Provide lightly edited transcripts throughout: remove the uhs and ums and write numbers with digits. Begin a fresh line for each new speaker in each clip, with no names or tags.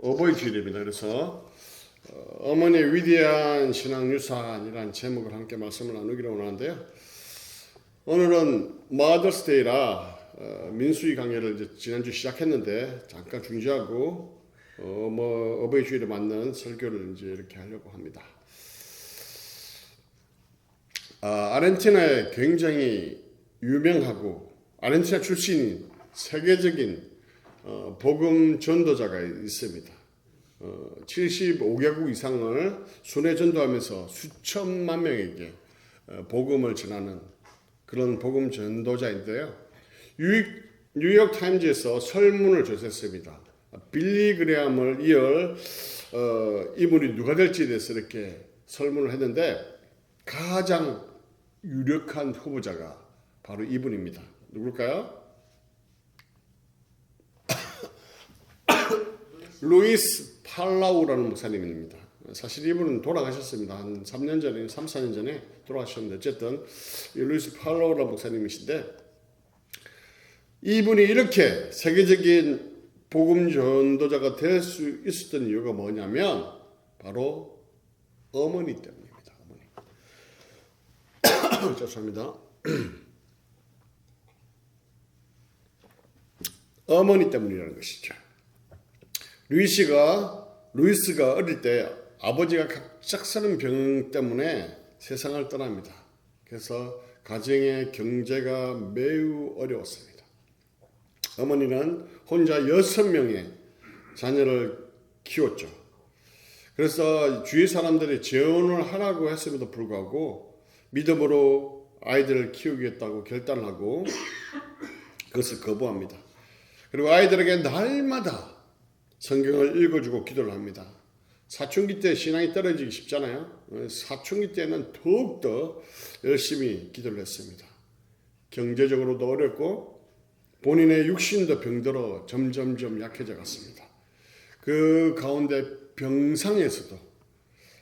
어버이 주일입니다. 그래서 어머니의 위대한 신앙 유산이라는 제목을 함께 말씀을 나누기로 원하는데요. 오늘은 마더스데이라 민수기 강의를 이제 지난주 시작했는데 잠깐 중지하고 어버이 주일에 맞는 설교를 이제 이렇게 하려고 합니다. 아르헨티나에 굉장히 유명하고 아르헨티나 출신인 세계적인 복음 전도자가 있습니다. 75개국 이상을 순회 전도하면서 수천만 명에게 복음을 전하는 그런 복음 전도자인데요. 뉴욕 타임즈에서 설문을 조사했습니다. 빌리 그레함을 이을 이분이 누가 될지에 대해서 이렇게 설문을 했는데 가장 유력한 후보자가 바로 이분입니다. 누굴까요? 루이스 팔라우라는 목사님입니다. 사실 이분은 돌아가셨습니다. 한 3년 전에, 3, 4년 전에 돌아가셨는데 어쨌든 루이스 팔라우라는 목사님이신데 이분이 이렇게 세계적인 복음 전도자가 될 수 있었던 이유가 뭐냐면 바로 어머니 때문입니다. 어머니. 죄송합니다. 어머니 때문이라는 것이죠. 루이스가 어릴 때 아버지가 갑작스러운 병 때문에 세상을 떠납니다. 그래서 가정의 경제가 매우 어려웠습니다. 어머니는 혼자 6명의 자녀를 키웠죠. 그래서 주위 사람들이 재혼을 하라고 했음에도 불구하고 믿음으로 아이들을 키우겠다고 결단을 하고 그것을 거부합니다. 그리고 아이들에게 날마다 성경을 읽어주고 기도를 합니다. 사춘기 때 신앙이 떨어지기 쉽잖아요. 사춘기 때는 더욱더 열심히 기도를 했습니다. 경제적으로도 어렵고 본인의 육신도 병들어 점점점 약해져 갔습니다. 그 가운데 병상에서도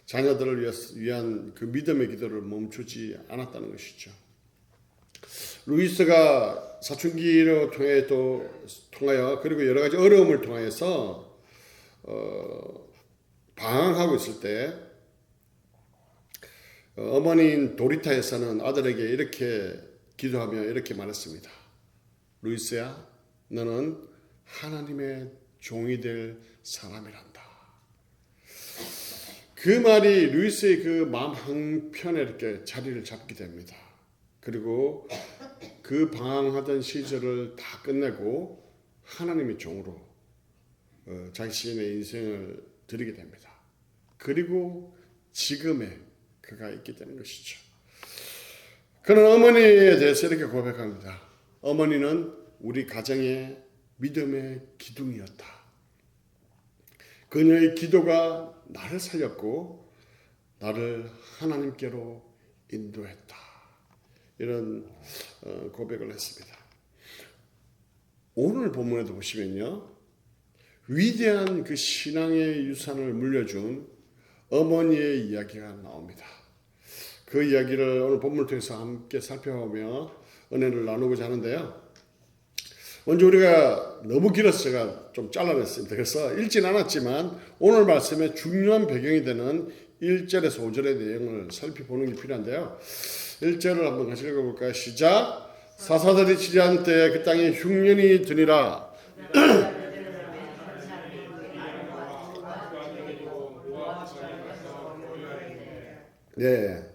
자녀들을 위한 그 믿음의 기도를 멈추지 않았다는 것이죠. 루이스가 사춘기를 통하여 그리고 여러 가지 어려움을 통해서 방황하고 있을 때 어머니인 도리타에서는 아들에게 이렇게 기도하며 이렇게 말했습니다. 루이스야, 너는 하나님의 종이 될 사람이란다. 그 말이 루이스의 그 마음 한편에 이렇게 자리를 잡게 됩니다. 그리고 그 방황하던 시절을 다 끝내고 하나님의 종으로 자신의 인생을 드리게 됩니다. 그리고 지금의 그가 있게 되는 것이죠. 그는 어머니에 대해서 이렇게 고백합니다. 어머니는 우리 가정의 믿음의 기둥이었다. 그녀의 기도가 나를 살렸고 나를 하나님께로 인도했다. 이런 고백을 했습니다. 오늘 본문에도 보시면요. 위대한 그 신앙의 유산을 물려준 어머니의 이야기가 나옵니다. 그 이야기를 오늘 본문을 통해서 함께 살펴보며 은혜를 나누고자 하는데요. 먼저 우리가 너무 길어서 제가 좀 잘라냈습니다. 그래서 읽진 않았지만 오늘 말씀의 중요한 배경이 되는 1절에서 5절의 내용을 살펴보는 게 필요한데요. 1절을 한번 같이 읽어볼까요? 시작! 사사들이 치리한 때에 그 땅에 흉년이 드니라. 네.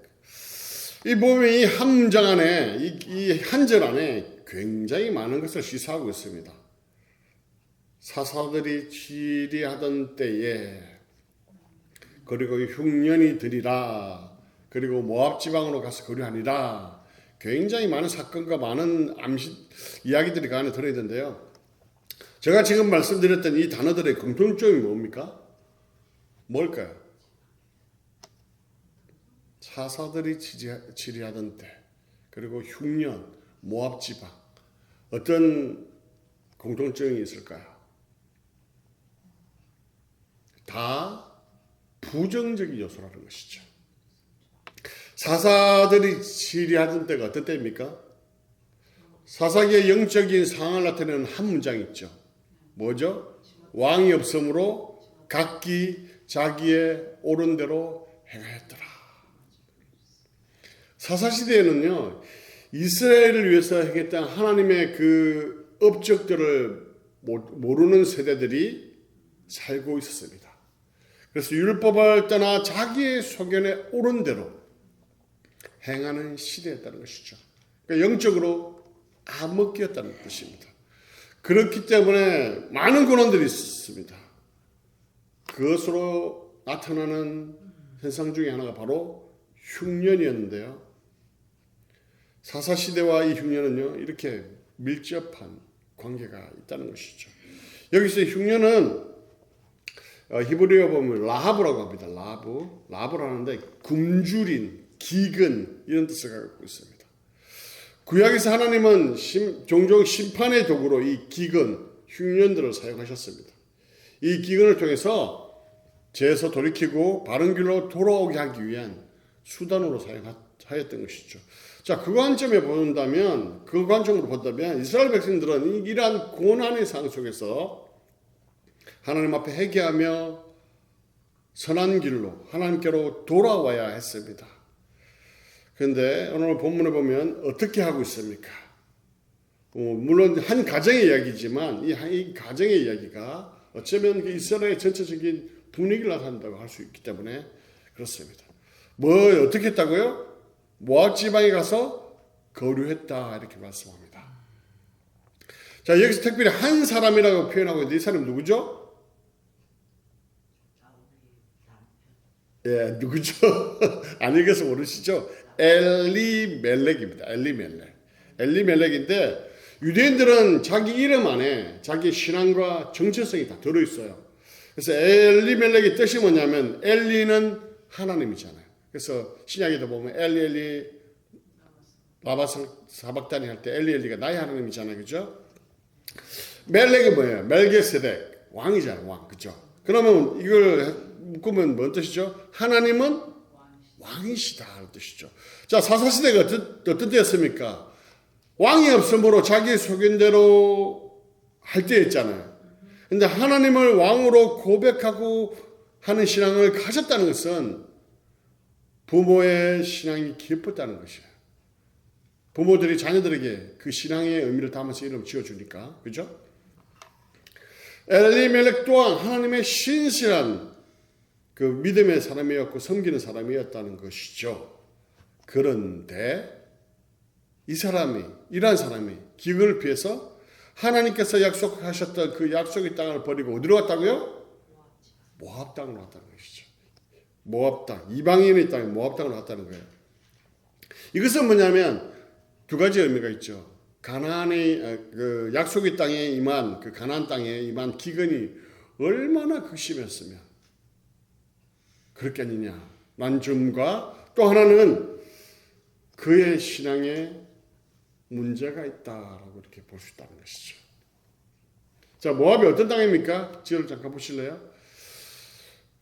이 보면 이 한 문장 안에, 이 한 절 안에 굉장히 많은 것을 시사하고 있습니다. 사사들이 치리하던 때에, 그리고 흉년이 드리라, 그리고 모압 지방으로 가서 거류하니라. 굉장히 많은 사건과 많은 이야기들이 그 안에 들어있는데요. 제가 지금 말씀드렸던 이 단어들의 공통점이 뭡니까? 뭘까요? 사사들이 치리하던 때, 그리고 흉년, 모압 지방. 어떤 공통점이 있을까요? 다 부정적인 요소라는 것이죠. 사사들이 치리하던 때가 어떤 때입니까? 사사기의 영적인 상황을 나타내는 한 문장이 있죠. 뭐죠? 왕이 없으므로 각기 자기의 옳은 대로 행하였더라. 사사시대에는요, 이스라엘을 위해서 행했던 하나님의 그 업적들을 모르는 세대들이 살고 있었습니다. 그래서 율법을 떠나 자기의 소견에 옳은 대로 행하는 시대였다는 것이죠. 그러니까 영적으로 암흑기였다는 뜻입니다. 그렇기 때문에 많은 고난들이 있었습니다. 그것으로 나타나는 현상 중에 하나가 바로 흉년이었는데요. 사사시대와 이 흉년은요, 이렇게 밀접한 관계가 있다는 것이죠. 여기서 흉년은 히브리어 보면 라하브라고 합니다. 라하브라는데 굶주린, 기근 이런 뜻을 갖고 있습니다. 구약에서 하나님은 종종 심판의 도구로 이 기근, 흉년들을 사용하셨습니다. 이 기근을 통해서 죄에서 돌이키고 바른 길로 돌아오게 하기 위한 수단으로 사용하였던 것이죠. 자, 그 관점으로 본다면 이스라엘 백성들은 이러한 고난의 상황 속에서 하나님 앞에 회개하며 선한 길로 하나님께로 돌아와야 했습니다. 그런데 오늘 본문에 보면 어떻게 하고 있습니까? 물론 한 가정의 이야기지만 이 가정의 이야기가 어쩌면 그 이스라엘의 전체적인 분위기를 나타낸다고 할 수 있기 때문에 그렇습니다. 어떻게 했다고요? 모압 지방에 가서 거류했다 이렇게 말씀합니다. 자, 여기서 특별히 한 사람이라고 표현하고 있는데 이 사람이 누구죠? 예, 누구죠? 안 읽어서 모르시죠? 엘리멜렉입니다. 엘리멜렉인데 유대인들은 자기 이름 안에 자기 신앙과 정체성이 다 들어있어요. 그래서 엘리멜렉의 뜻이 뭐냐면 엘리는 하나님이잖아요. 그래서 신약에도 보면 엘리 라바 사박다니 할 때 엘리가 나의 하나님이잖아요. 그죠? 멜렉이 뭐예요? 멜기세덱 왕이잖아요. 왕. 그죠? 그러면 이걸 묶으면 뭔 뜻이죠? 하나님은 왕이시다 하는 뜻이죠. 자, 사사시대가 어떤 때였습니까? 왕이 없으므로 자기 소견대로 할 때였잖아요. 근데 하나님을 왕으로 고백하고 하는 신앙을 가졌다는 것은 부모의 신앙이 깊었다는 것이에요. 부모들이 자녀들에게 그 신앙의 의미를 담아서 이름을 지어주니까. 그죠? 엘리멜렉 또한 하나님의 신실한 그 믿음의 사람이었고 섬기는 사람이었다는 것이죠. 그런데 이러한 사람이 기근을 피해서 하나님께서 약속하셨던 그 약속의 땅을 버리고 어디로 갔다고요? 모압 땅으로 갔다는 것이죠. 모압 땅, 이방인의 땅에 모압 땅으로 갔다는 거예요. 이것은 뭐냐면 두 가지 의미가 있죠. 가나안의 그 약속의 땅에 임한 그 가나안 땅에 임한 기근이 얼마나 극심했으면 그렇겠느냐. 난줌과 또 하나는 그의 신앙에 문제가 있다라고 이렇게 볼 수 있다는 것이죠. 자, 모압이 어떤 땅입니까? 지도를 잠깐 보실래요?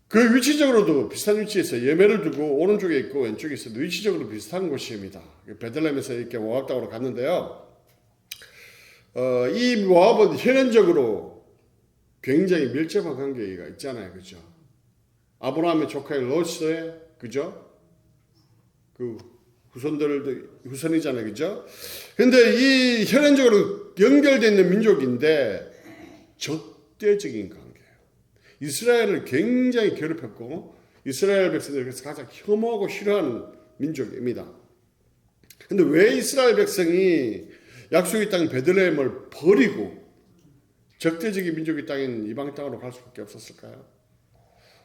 그 위치적으로도 비슷한 위치에서 예매를 두고 오른쪽에 있고 왼쪽에 있어도 위치적으로 비슷한 곳입니다. 베들레헴에서 이렇게 모압 땅으로 갔는데요. 이 모압은 혈연적으로 굉장히 밀접한 관계가 있잖아요. 그죠? 아브라함의 조카의 롯의 그죠? 그 후손이잖아요. 그죠? 근데 이 혈연적으로 연결되어 있는 민족인데 적대적인 관계예요. 이스라엘을 굉장히 괴롭혔고 이스라엘 백성들이 그래서 가장 혐오하고 싫어하는 민족입니다. 근데 왜 이스라엘 백성이 약속의 땅 베들레헴을 버리고 적대적인 민족의 땅인 이방 땅으로 갈 수밖에 없었을까요?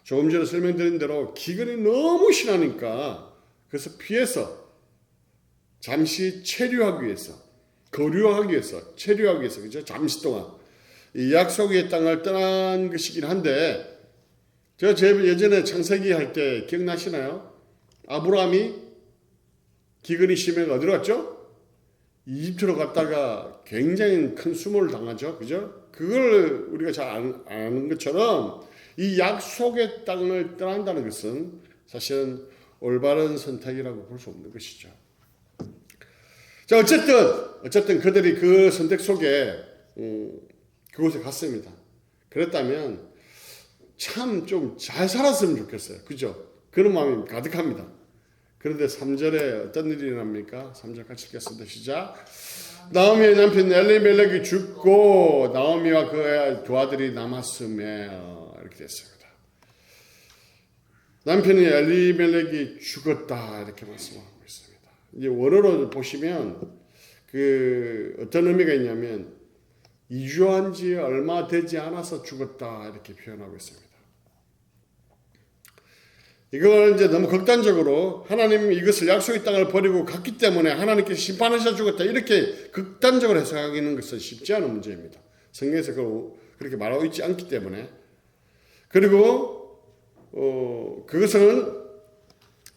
조금 전에 설명드린 대로 기근이 너무 심하니까 그래서 피해서 잠시 체류하기 위해서, 거류하기 위해서, 체류하기 위해서, 그죠? 잠시 동안 이 약속의 땅을 떠난 것이긴 한데, 제가 예전에 창세기 할 때 기억나시나요? 아브라함이 기근이 심해가 어디로 갔죠? 이집트로 갔다가 굉장히 큰 수모를 당하죠, 그죠? 그걸 우리가 잘 아는 것처럼 이 약속의 땅을 떠난다는 것은 사실은 올바른 선택이라고 볼 수 없는 것이죠. 자, 어쨌든 그들이 그 선택 속에 그곳에 갔습니다. 그랬다면 참 좀 잘 살았으면 좋겠어요. 그죠? 그런 마음이 가득합니다. 그런데 3절에 어떤 일이 일어납니까? 3절 같이 읽겠습니다. 시작. 나오미의 남편 엘리멜렉이 죽고 나오미와 그의 두 아들이 남았음에 이렇게 됐습니다. 남편이 엘리멜렉이 죽었다 이렇게 말씀하고 있습니다. 이제 원어로 보시면 그 어떤 의미가 있냐면 이주한 지 얼마 되지 않아서 죽었다 이렇게 표현하고 있습니다. 이걸 이제 너무 극단적으로 하나님 이것을 약속의 땅을 버리고 갔기 때문에 하나님께서 심판하셔 죽었다 이렇게 극단적으로 해석하기는 것은 쉽지 않은 문제입니다. 성경에서 그렇게 말하고 있지 않기 때문에. 그리고 그것은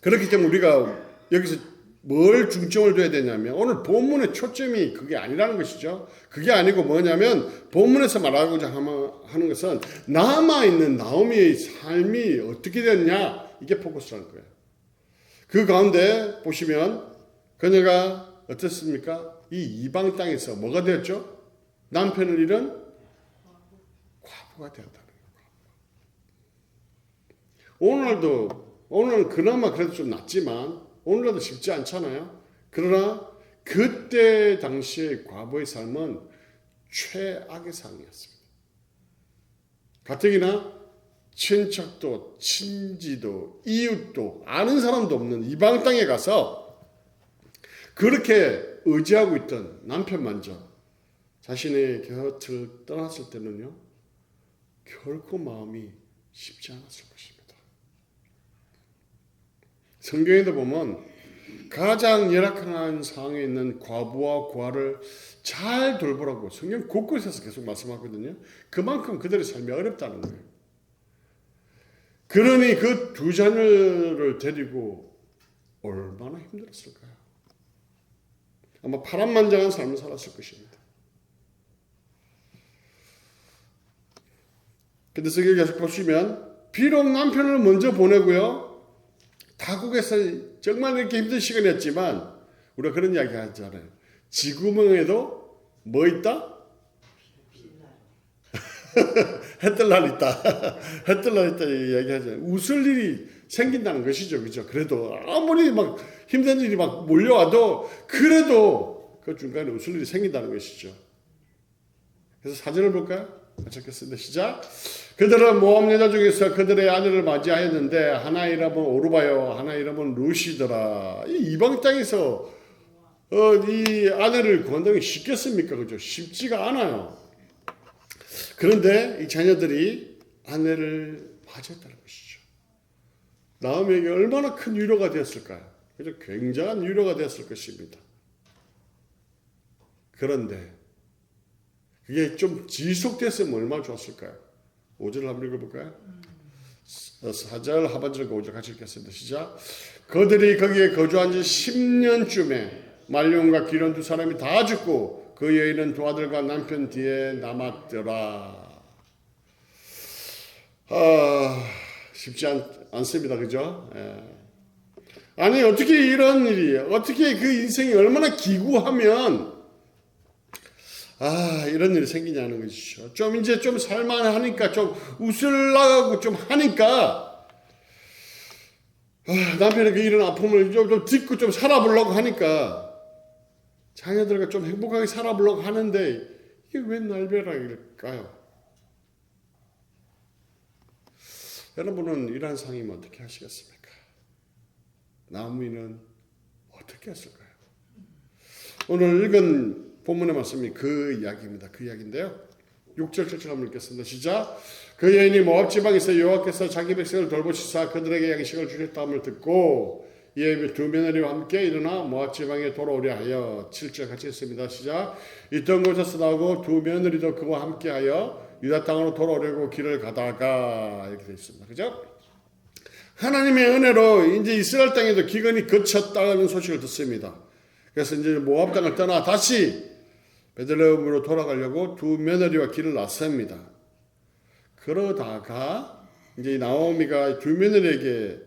그렇기 때문에 우리가 여기서 뭘 중점을 둬야 되냐면 오늘 본문의 초점이 그게 아니라는 것이죠. 그게 아니고 뭐냐면 본문에서 말하고자 하는 것은 남아있는 나오미의 삶이 어떻게 됐냐 이게 포커스라는 거예요. 그 가운데 보시면 그녀가 어떻습니까? 이 이방 땅에서 뭐가 되었죠? 남편을 잃은 과부가 되었다는 거예요. 오늘은 그나마 그래도 좀 낫지만 오늘날도 쉽지 않잖아요. 그러나 그때 당시의 과부의 삶은 최악의 삶이었습니다. 가뜩이나 친척도 친지도 이웃도 아는 사람도 없는 이방 땅에 가서 그렇게 의지하고 있던 남편만저 자신의 곁을 떠났을 때는요 결코 마음이 쉽지 않았을 것입니다. 성경에도 보면 가장 열악한 상황에 있는 과부와 고아를 잘 돌보라고 성경 곳곳에서 계속 말씀하거든요. 그만큼 그들의 삶이 어렵다는 거예요. 그러니 그 두 자녀를 데리고 얼마나 힘들었을까요? 아마 파란만장한 삶을 살았을 것입니다. 그래서 여기 계속 보시면 비록 남편을 먼저 보내고요. 타국에서 정말 이렇게 힘든 시간이었지만 우리가 그런 이야기 하잖아요. 지구멍에도 뭐 있다? 해뜰 날 있다. 해뜰 날 있다 얘기하잖아요. 웃을 일이 생긴다는 것이죠. 그죠? 그래도 아무리 막 힘든 일이 막 몰려와도 그래도 그 중간에 웃을 일이 생긴다는 것이죠. 그래서 사진을 볼까요? 같이 읽겠습니다. 시작. 그들은 모압 여자 중에서 그들의 아내를 맞이하였는데 하나 이름은 오르바요 하나 이름은 루시더라. 이 이방 땅에서 이 아내를 구한다는 게 쉽겠습니까? 그죠? 쉽지가 않아요. 그런데 이 자녀들이 아내를 맞이했다는 것이죠. 나오미에게 얼마나 큰 위로가 되었을까요? 그죠? 굉장한 위로가 되었을 것입니다. 그런데 그게 좀 지속됐으면 얼마나 좋았을까요? 5절 한번 읽어볼까요? 4절 하반절과 5절 같이 읽겠습니다. 시작. 그들이 거기에 거주한 지 10년쯤에 말룡과 기련 두 사람이 다 죽고 그 여인은 두 아들과 남편 뒤에 남았더라. 쉽지 않습니다. 그죠? 예. 아니 어떻게 이런 일이 어떻게 그 인생이 얼마나 기구하면 이런 일이 생기냐는 것이죠. 좀 이제 좀 살만하니까 좀 웃으려고 좀 하니까 남편의 그 이런 아픔을 좀 딛고 좀 살아보려고 하니까 자녀들과 좀 행복하게 살아보려고 하는데 이게 왜 날벼락일까요? 여러분은 이러한 상황이면 어떻게 하시겠습니까? 나오미는 어떻게 했을까요? 오늘 읽은 본문의 말씀이 그 이야기입니다. 그 이야기인데요. 6절 7절 한번 읽겠습니다. 시작. 그 여인이 모압 지방에서 여호와께서 자기 백성을 돌보시사 그들에게 양식을 주셨다함을 듣고 이에 두 며느리와 함께 일어나 모압 지방에 돌아오려 하여 7절 같이 읽습니다. 시작. 있던 곳에서 나오고 두 며느리도 그와 함께 하여 유다 땅으로 돌아오려고 길을 가다가 이렇게 되어 있습니다. 그죠? 하나님의 은혜로 이제 이스라엘 땅에도 기근이 그쳤다는 소식을 듣습니다. 그래서 이제 모압 땅을 떠나 다시 베들레헴으로 돌아가려고 두 며느리와 길을 나섭니다. 그러다가 이제 나오미가 두 며느리에게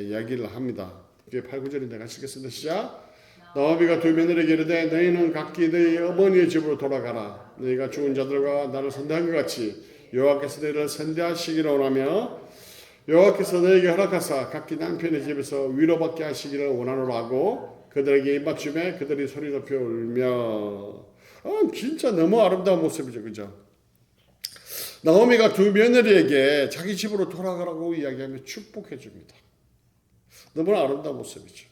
이야기를 합니다. 이게 8, 9절인데 같이 읽겠습니다. 시작. 나오미가 두 며느리에게 이르되 너희는 각기 너희 어머니의 집으로 돌아가라. 너희가 죽은 자들과 나를 선대한 것 같이 여호와께서 너희를 선대하시기를 원하며 여호와께서 너에게 허락하사 각기 남편의 집에서 위로받게 하시기를 원하노라 하고 그들에게 입맞춤에 그들이 소리 높여 울며. 진짜 너무 아름다운 모습이죠. 그죠? 나오미가 두 며느리에게 자기 집으로 돌아가라고 이야기하며 축복해 줍니다. 너무나 아름다운 모습이죠.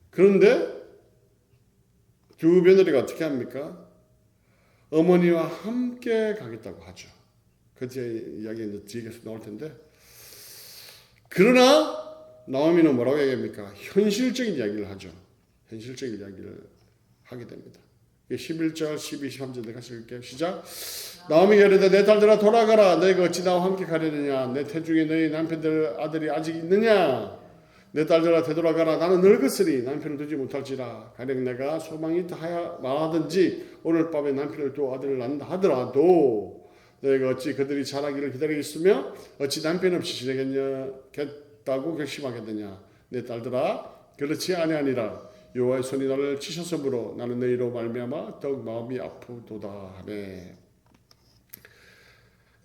그런데 두 며느리가 어떻게 합니까? 어머니와 함께 가겠다고 하죠. 그 이야기는 뒤에서 나올 텐데. 그러나 나오미는 뭐라고 얘기합니까? 현실적인 이야기를 하죠. 현실적인 이야기를 하게 됩니다. 11절, 12, 13절 같이 읽을게요. 시작. 나오미가 이르되 내 딸들아 돌아가라. 너희가 어찌 나와 함께 가려느냐. 내 태중에 너희 남편들 아들이 아직 있느냐. 내 딸들아 되돌아가라. 나는 늙었으니 남편을 두지 못할지라. 가령 내가 소망이 다하여 말하든지 오늘 밤에 남편을 또 아들을 낳는다 하더라도 너희가 어찌 그들이 자라기를 기다리고 있으며 어찌 남편 없이 지내겠다고 결심하겠느냐. 내 딸들아 그렇지 아니하니라. 여호와의 손이 나를 치셨으므로 나는 너희로 말미암아 더욱 마음이 아프도다 하네.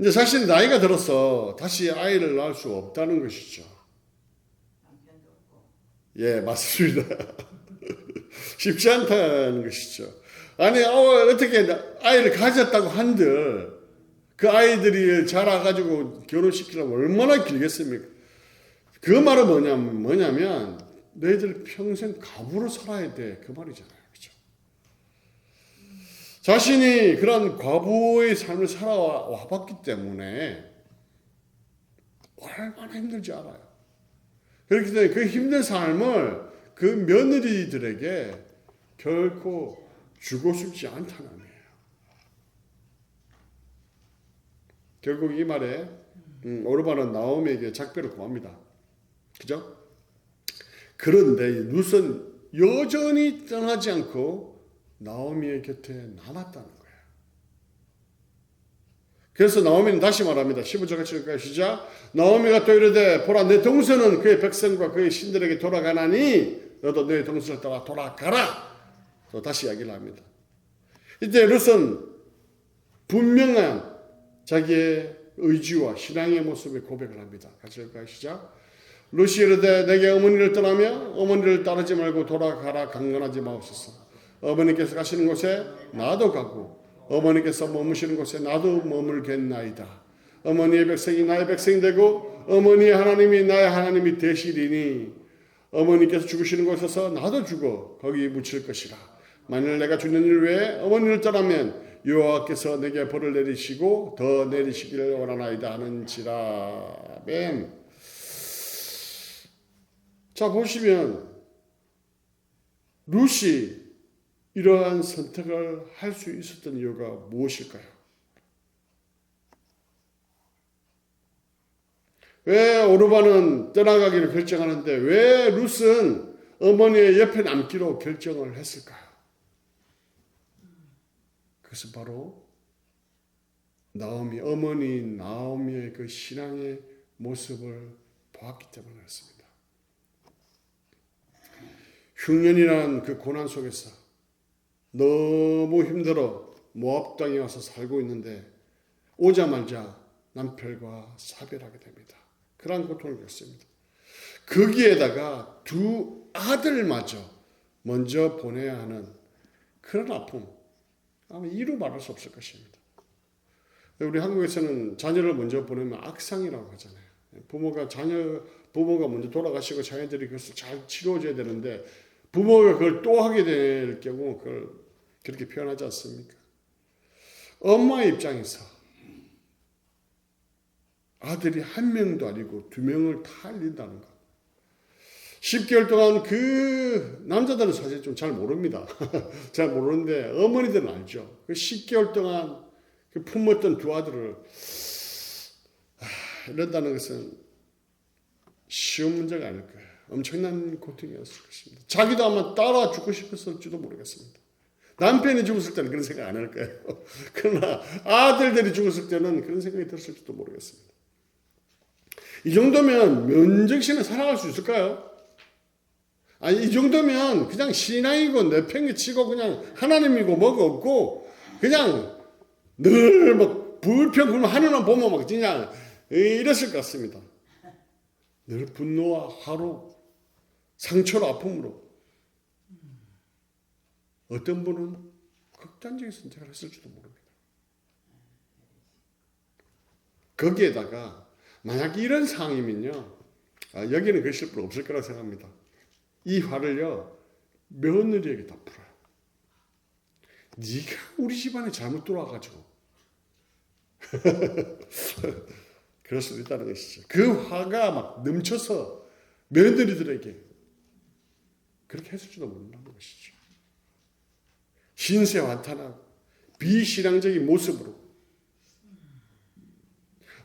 이제 사실 나이가 들어서 다시 아이를 낳을 수 없다는 것이죠. 예, 맞습니다. 쉽지 않다는 것이죠. 아니, 어떻게 아이를 가졌다고 한들 그 아이들이 자라가지고 결혼시키려면 얼마나 길겠습니까? 그 말은 뭐냐면 너희들 평생 가부로 살아야 돼. 그 말이잖아요. 그렇죠? 자신이 그런 과부의 삶을 살아와봤기 때문에 얼마나 힘들지 알아요. 그렇기 때문에 그 힘든 삶을 그 며느리들에게 결코 주고 싶지 않다는 의미예요. 결국 이 말에 오르바는 나오미에게 작별을 구합니다. 그죠? 그런데 룻은 여전히 떠나지 않고 나오미의 곁에 남았다는 거예요. 그래서 나오미는 다시 말합니다. 15절 같이 읽을까요? 시작. 나오미가 또 이르되 보라 내 동서는 그의 백성과 그의 신들에게 돌아가나니 너도 내 동서를 따라 돌아가라. 또 다시 이야기를 합니다. 이때 룻은 분명한 자기의 의지와 신앙의 모습의 고백을 합니다. 같이 읽을까요? 시작. 룻이 이르되 내게 어머니를 떠나며 어머니를 따르지 말고 돌아가라 강건하지 마옵소서. 어머니께서 가시는 곳에 나도 가고 어머니께서 머무시는 곳에 나도 머물겠나이다. 어머니의 백성이 나의 백성이 되고 어머니의 하나님이 나의 하나님이 되시리니 어머니께서 죽으시는 곳에서 나도 죽어 거기 묻힐 것이라. 만일 내가 죽는 일 외에 어머니를 떠나면 여호와께서 내게 벌을 내리시고 더 내리시기를 원하나이다 하는지라. 아멘. 자, 보시면 룻이 이러한 선택을 할 수 있었던 이유가 무엇일까요? 왜 오르바는 떠나가기를 결정하는데 왜 룻은 어머니의 옆에 남기로 결정을 했을까요? 그것은 바로 어머니 나오미의 그 신앙의 모습을 보았기 때문에 그렇습니다. 흉년이라는 그 고난 속에서 너무 힘들어 모압 땅에 와서 살고 있는데 오자마자 남편과 사별하게 됩니다. 그런 고통을 겪습니다. 거기에다가 두 아들마저 먼저 보내야 하는 그런 아픔, 아마 이루 말할 수 없을 것입니다. 우리 한국에서는 자녀를 먼저 보내면 악상이라고 하잖아요. 부모가 먼저 돌아가시고 자녀들이 그것을 잘 치료해줘야 되는데 부모가 그걸 또 하게 될 경우 그걸 그렇게 표현하지 않습니까? 엄마의 입장에서 아들이 한 명도 아니고 두 명을 다 잃는다는 것. 10개월 동안 그 남자들은 사실 좀 잘 모릅니다. 잘 모르는데 어머니들은 알죠. 그 10개월 동안 그 품었던 두 아들을 이런다는 것은 쉬운 문제가 아닐 거예요. 엄청난 고통이었을 것입니다. 자기도 아마 따라 죽고 싶었을지도 모르겠습니다. 남편이 죽었을 때는 그런 생각 안 할 거예요. 그러나 아들들이 죽었을 때는 그런 생각이 들었을지도 모르겠습니다. 이 정도면 면적신을 살아갈 수 있을까요? 아니, 이 정도면 그냥 신앙이고 내팽개치고 그냥 하나님이고 뭐가 없고 그냥 늘 막 불평 굴면 하늘만 보면 막 그냥 이랬을 것 같습니다. 늘 분노와 화로, 상처로, 아픔으로. 어떤 분은 극단적인 선택을 했을지도 모릅니다. 거기에다가 만약 이런 상황이면요, 여기는 그러실 분 없을 거라고 생각합니다. 이 화를요, 며느리에게 다 풀어요. 네가 우리 집안에 잘못 들어와가지고 그럴 수도 있다는 것이죠. 그 화가 막 넘쳐서 며느리들에게 그렇게 했을지도 모른다는 것이죠. 신세환탄한 비신앙적인 모습으로.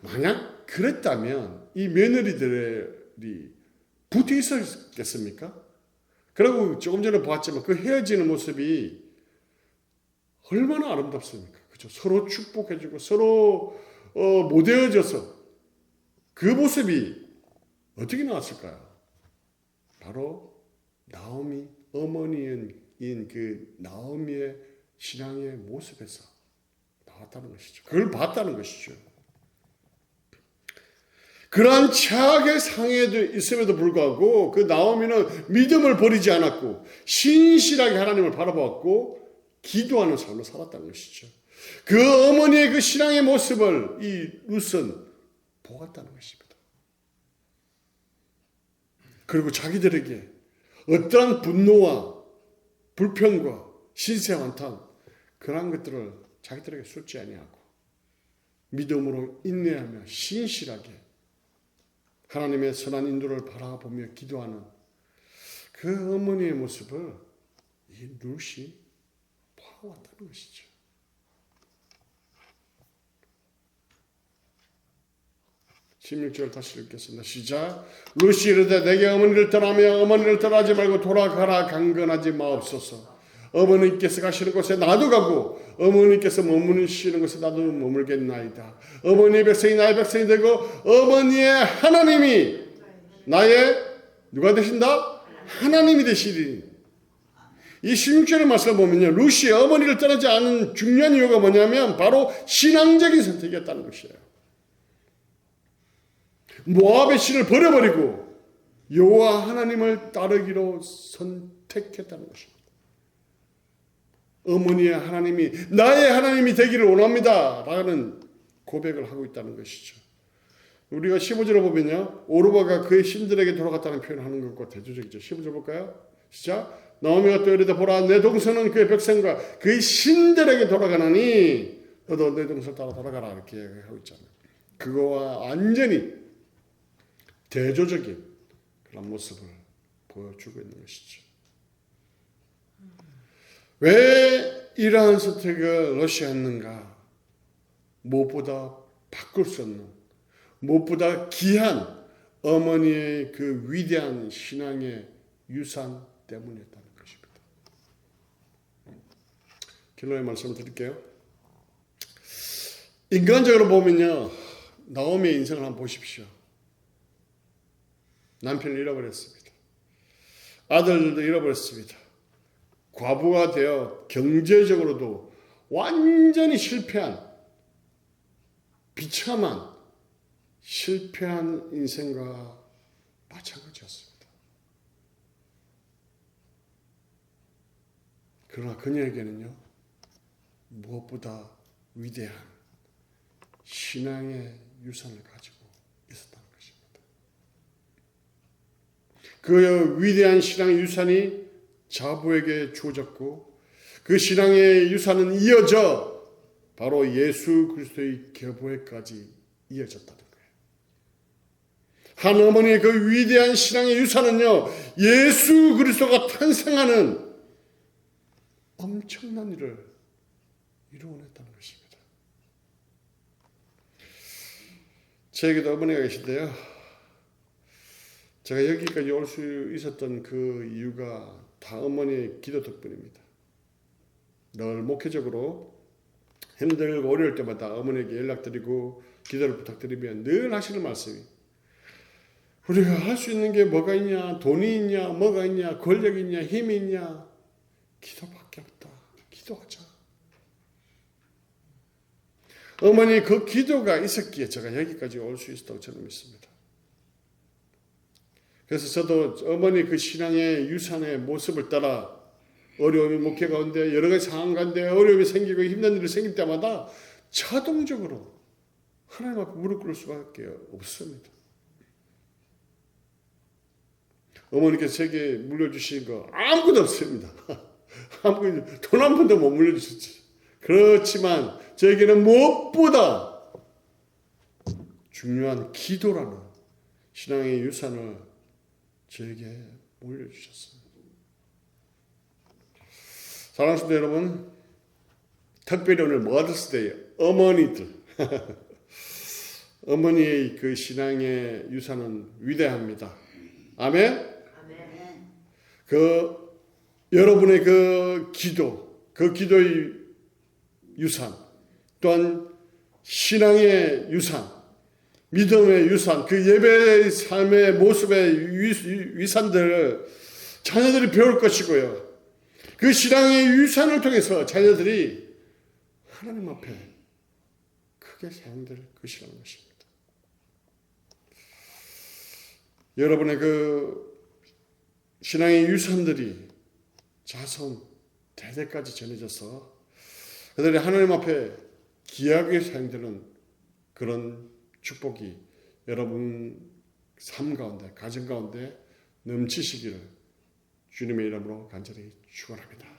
만약 그랬다면 이 며느리들이 붙어 있었겠습니까? 그리고 조금 전에 보았지만 그 헤어지는 모습이 얼마나 아름답습니까? 그죠? 서로 축복해주고 서로 못 헤어져서 그 모습이 어떻게 나왔을까요? 바로 나오미 어머니인 그 나오미의 신앙의 모습에서 나왔다는 것이죠. 그걸 봤다는 것이죠. 그러한 최악의 상해도 있음에도 불구하고 그 나오미는 믿음을 버리지 않았고 신실하게 하나님을 바라보았고 기도하는 삶을 살았다는 것이죠. 그 어머니의 그 신앙의 모습을 이 룻은 보았다는 것입니다. 그리고 자기들에게 어떠한 분노와 불평과 신세환탄 그러한 것들을 자기들에게 쏟지 아니하고 믿음으로 인내하며 신실하게 하나님의 선한 인도를 바라보며 기도하는 그 어머니의 모습을 이 룻이 보아왔다는 것이죠. 16절 다시 읽겠습니다. 시작. 룻이 이르되 내게 어머니를 떠나며 어머니를 떠나지 말고 돌아가라 강건하지 마옵소서. 어머니께서 가시는 곳에 나도 가고 어머니께서 머무시는 곳에 나도 머물겠나이다. 어머니의 백성이 나의 백성이 되고 어머니의 하나님이 나의 누가 되신다? 하나님이 되시리니. 이 16절의 말씀을 보면요, 룻이 어머니를 떠나지 않은 중요한 이유가 뭐냐면 바로 신앙적인 선택이었다는 것이에요. 모압의 신을 버려버리고 여호와 하나님을 따르기로 선택했다는 것입니다. 어머니의 하나님이 나의 하나님이 되기를 원합니다 라는 고백을 하고 있다는 것이죠. 우리가 15절을 보면요, 오르바가 그의 신들에게 돌아갔다는 표현을 하는 것과 대조적이죠. 15절 볼까요? 시작. 나오미가 또 이르되 보라 내 동서는 그의 백성과 그의 신들에게 돌아가나니 너도 내 동서 따라 돌아가라 이렇게 하고 있잖아요. 그거와 완전히 대조적인 그런 모습을 보여주고 있는 것이죠. 왜 이러한 선택을 롯이 했는가? 무엇보다 바꿀 수 없는, 무엇보다 귀한 어머니의 그 위대한 신앙의 유산 때문이었다는 것입니다. 결론의 말씀을 드릴게요. 인간적으로 보면요, 나오미의 인생을 한번 보십시오. 남편을 잃어버렸습니다. 아들들도 잃어버렸습니다. 과부가 되어 경제적으로도 완전히 실패한, 비참한, 실패한 인생과 마찬가지였습니다. 그러나 그녀에게는요, 무엇보다 위대한 신앙의 유산을 가지고 있었다는 것입니다. 그 위대한 신앙의 유산이 자부에게 주어졌고 그 신앙의 유산은 이어져 바로 예수 그리스도의 계보에까지 이어졌다는 거예요. 한 어머니의 그 위대한 신앙의 유산은요, 예수 그리스도가 탄생하는 엄청난 일을 이루어냈다는 것입니다. 저에게도 어머니가 계신데요, 제가 여기까지 올 수 있었던 그 이유가 다 어머니의 기도 덕분입니다. 늘 목회적으로 힘들고 어려울 때마다 어머니에게 연락드리고 기도를 부탁드리면 늘 하시는 말씀이 우리가 할 수 있는 게 뭐가 있냐, 돈이 있냐, 뭐가 있냐, 권력이 있냐, 힘이 있냐, 기도밖에 없다. 기도하자. 어머니 그 기도가 있었기에 제가 여기까지 올 수 있었다고 저는 믿습니다. 그래서 저도 어머니 그 신앙의 유산의 모습을 따라 어려움이 목회 가운데 여러 가지 상황 가운데 어려움이 생기고 힘든 일이 생길 때마다 자동적으로 하나님 앞에 무릎 꿇을 수밖에 없습니다. 어머니께서 제게 물려주신 거 아무것도 없습니다. 돈 한 푼도 못 물려주셨지. 그렇지만 저에게는 무엇보다 중요한 기도라는 신앙의 유산을 저에게 물려주셨습니다. 사랑하는 성도 여러분, 특별히 오늘 머더스데이 어머니들 어머니의 그 신앙의 유산은 위대합니다. 아멘. 그 여러분의 그 기도, 그 기도의 유산, 또한 신앙의 유산, 믿음의 유산, 그 예배의 삶의 모습의 위산들을 자녀들이 배울 것이고요. 그 신앙의 유산을 통해서 자녀들이 하나님 앞에 크게 사용될 것이라는 것입니다. 여러분의 그 신앙의 유산들이 자손 대대까지 전해져서 그들이 하나님 앞에 귀하게 사용되는 그런 축복이 여러분 삶 가운데, 가정 가운데 넘치시기를 주님의 이름으로 간절히 축원합니다.